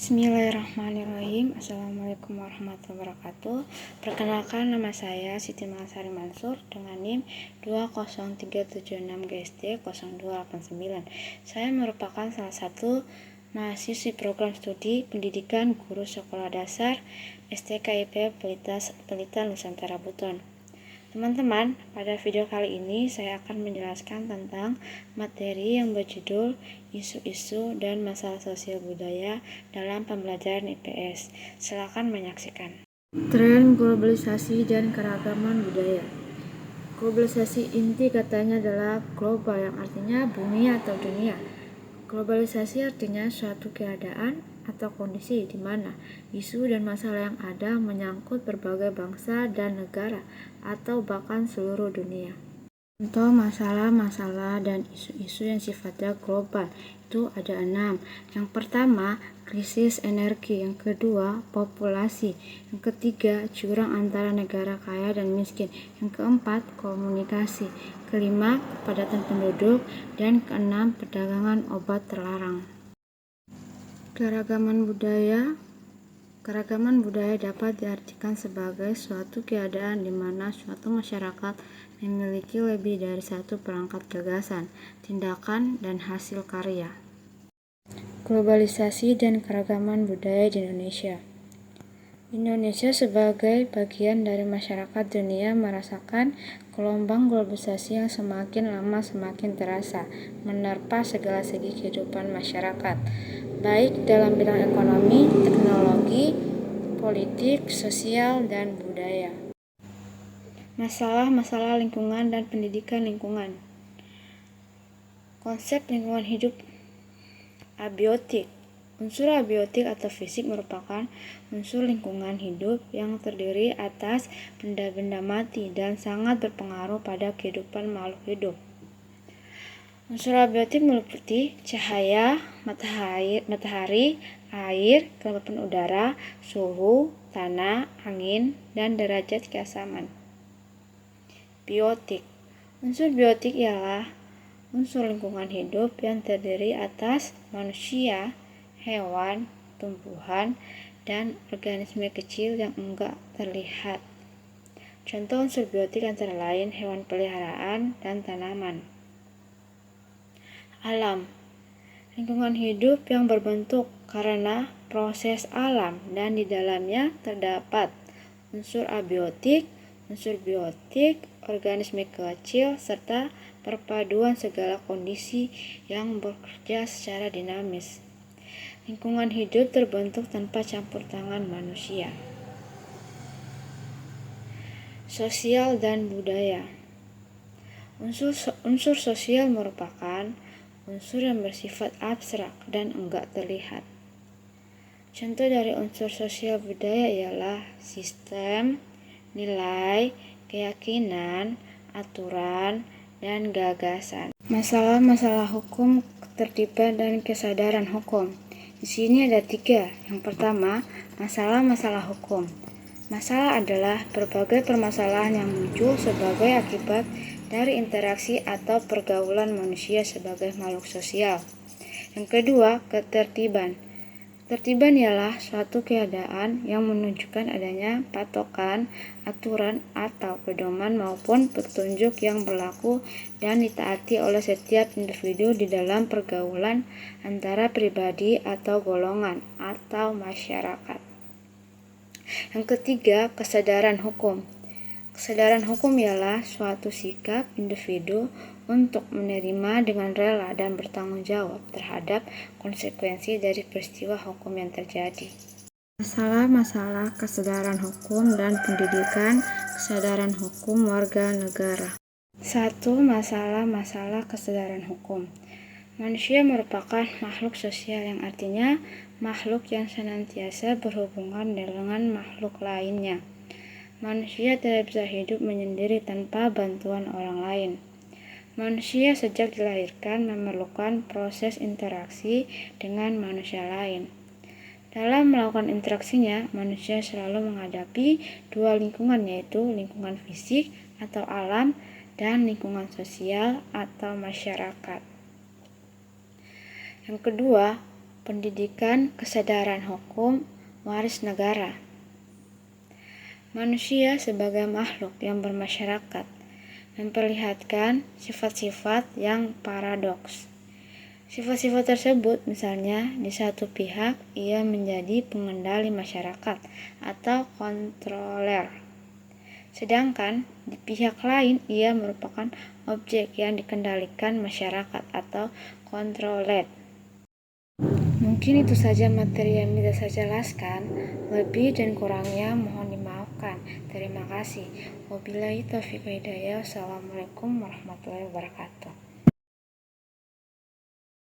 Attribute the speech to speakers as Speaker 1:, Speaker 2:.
Speaker 1: Bismillahirrahmanirrahim. Assalamualaikum warahmatullahi wabarakatuh. Perkenalkan, nama saya Siti Malasari Mansur dengan NIM 20376GSD0289. Saya merupakan salah satu mahasiswi program studi pendidikan guru sekolah dasar STKIP Pelita Nusantara Buton. Teman-teman, pada video kali ini saya akan menjelaskan tentang materi yang berjudul isu-isu dan masalah sosial budaya dalam pembelajaran IPS. Silakan menyaksikan. Tren globalisasi dan keragaman budaya. Globalisasi inti katanya adalah global, yang artinya bumi atau dunia. Globalisasi artinya suatu keadaan atau kondisi di mana isu dan masalah yang ada menyangkut berbagai bangsa dan negara atau bahkan seluruh dunia. Contoh masalah-masalah dan isu-isu yang sifatnya global itu ada 6. Yang pertama, krisis energi. Yang kedua, populasi. Yang ketiga, jurang antara negara kaya dan miskin. Yang keempat, komunikasi. Kelima, kepadatan penduduk. Dan keenam, perdagangan obat terlarang. Keragaman budaya dapat diartikan sebagai suatu keadaan di mana suatu masyarakat memiliki lebih dari satu perangkat gagasan, tindakan, dan hasil karya. Globalisasi dan keragaman budaya di Indonesia. Indonesia sebagai bagian dari masyarakat dunia merasakan gelombang globalisasi yang semakin lama semakin terasa, menerpa segala segi kehidupan masyarakat, baik dalam bidang ekonomi, teknologi, politik, sosial, dan budaya. Masalah-masalah lingkungan dan pendidikan lingkungan. Konsep lingkungan hidup abiotik. Unsur abiotik atau fisik merupakan unsur lingkungan hidup yang terdiri atas benda-benda mati dan sangat berpengaruh pada kehidupan makhluk hidup. Unsur abiotik meliputi cahaya, matahari, air, kelembapan udara, suhu, tanah, angin, dan derajat keasaman. Biotik. Unsur biotik ialah unsur lingkungan hidup yang terdiri atas manusia, hewan, tumbuhan, dan organisme kecil yang enggak terlihat. Contoh unsur biotik antara lain hewan peliharaan dan tanaman. Alam. Lingkungan hidup yang berbentuk karena proses alam dan di dalamnya terdapat unsur abiotik, unsur biotik, organisme kecil, serta perpaduan segala kondisi yang bekerja secara dinamis. Lingkungan hidup terbentuk tanpa campur tangan manusia. Sosial dan budaya. Unsur sosial merupakan unsur yang bersifat abstrak dan enggak terlihat. Contoh dari unsur sosial budaya ialah sistem, nilai, keyakinan, aturan, dan gagasan. Masalah-masalah hukum, ketertiban, dan kesadaran hukum. Di sini ada 3. Yang pertama, masalah-masalah hukum. Masalah adalah berbagai permasalahan yang muncul sebagai akibat dari interaksi atau pergaulan manusia sebagai makhluk sosial. Yang kedua, ketertiban. Ketertiban ialah suatu keadaan yang menunjukkan adanya patokan, aturan, atau pedoman maupun petunjuk yang berlaku dan ditaati oleh setiap individu di dalam pergaulan antara pribadi atau golongan atau masyarakat. Yang ketiga, kesadaran hukum. Kesadaran hukum ialah suatu sikap individu untuk menerima dengan rela dan bertanggung jawab terhadap konsekuensi dari peristiwa hukum yang terjadi. Masalah-masalah kesadaran hukum dan pendidikan kesadaran hukum warga negara. 1. Masalah-masalah kesadaran hukum. Manusia merupakan makhluk sosial, yang artinya makhluk yang senantiasa berhubungan dengan makhluk lainnya. Manusia tidak bisa hidup menyendiri tanpa bantuan orang lain. Manusia sejak dilahirkan memerlukan proses interaksi dengan manusia lain. Dalam melakukan interaksinya, manusia selalu menghadapi 2 lingkungan, yaitu lingkungan fisik atau alam dan lingkungan sosial atau masyarakat. Yang kedua, pendidikan, kesadaran hukum, waris negara. Manusia sebagai makhluk yang bermasyarakat memperlihatkan sifat-sifat yang paradoks. Sifat-sifat tersebut misalnya di satu pihak ia menjadi pengendali masyarakat atau kontroler, sedangkan di pihak lain ia merupakan objek yang dikendalikan masyarakat atau kontrolet. Mungkin itu saja materi yang bisa saya jelaskan. Lebih dan kurangnya mohon dimaafkan. Terima kasih. Wabillahi taufiq wal hidayah. Wassalamualaikum warahmatullahi wabarakatuh.